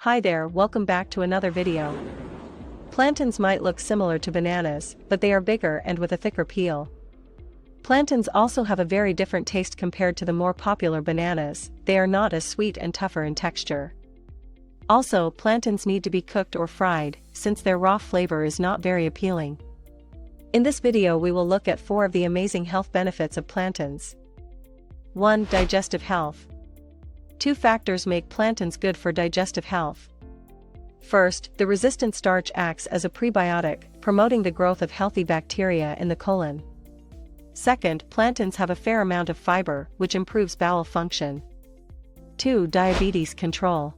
Hi there, welcome back to another video. Plantains might look similar to bananas, but they are bigger and with a thicker peel. Plantains also have a very different taste compared to the more popular bananas. They are not as sweet and tougher in texture. Also, plantains need to be cooked or fried, since their raw flavor is not very appealing. In this video we will look at 4 of the amazing health benefits of plantains. 1. Digestive health. 2 factors make plantains good for digestive health. First, the resistant starch acts as a prebiotic, promoting the growth of healthy bacteria in the colon. Second, plantains have a fair amount of fiber, which improves bowel function. 2. Diabetes control.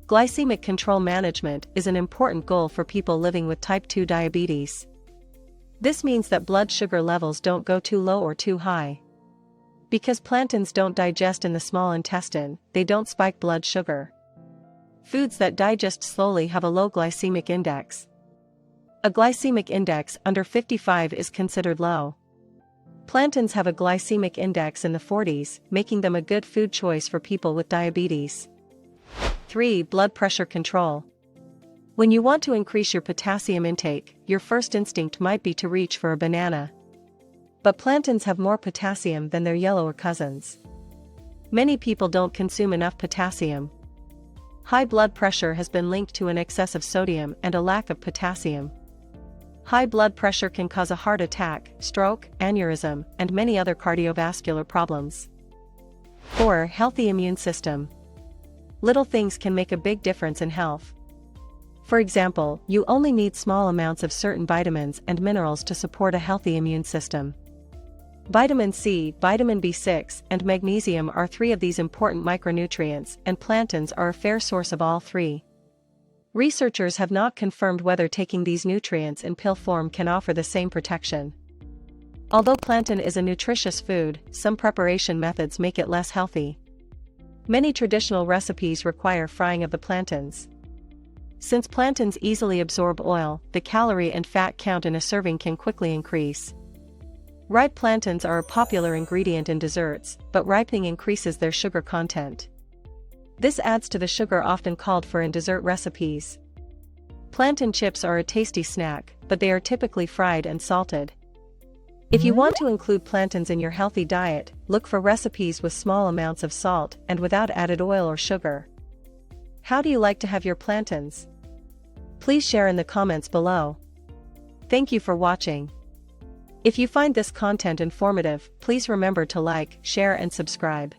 Glycemic control management is an important goal for people living with type 2 diabetes. This means that blood sugar levels don't go too low or too high. Because plantains don't digest in the small intestine, they don't spike blood sugar. Foods that digest slowly have a low glycemic index. A glycemic index under 55 is considered low. Plantains have a glycemic index in the 40s, making them a good food choice for people with diabetes. 3. Blood pressure control. When you want to increase your potassium intake, your first instinct might be to reach for a banana. But plantains have more potassium than their yellower cousins. Many people don't consume enough potassium. High blood pressure has been linked to an excess of sodium and a lack of potassium. High blood pressure can cause a heart attack, stroke, aneurysm, and many other cardiovascular problems. 4. Healthy immune system. Little things can make a big difference in health. For example, you only need small amounts of certain vitamins and minerals to support a healthy immune system. Vitamin C, vitamin B6, and magnesium are 3 of these important micronutrients, and plantains are a fair source of all 3. Researchers have not confirmed whether taking these nutrients in pill form can offer the same protection. Although plantain is a nutritious food, some preparation methods make it less healthy. Many traditional recipes require frying of the plantains. Since plantains easily absorb oil, the calorie and fat count in a serving can quickly increase. Ripe plantains are a popular ingredient in desserts, but ripening increases their sugar content. This adds to the sugar often called for in dessert recipes. Plantain chips are a tasty snack, but they are typically fried and salted. If you want to include plantains in your healthy diet, look for recipes with small amounts of salt and without added oil or sugar. How do you like to have your plantains? Please share in the comments below. Thank you for watching. If you find this content informative, please remember to like, share and subscribe.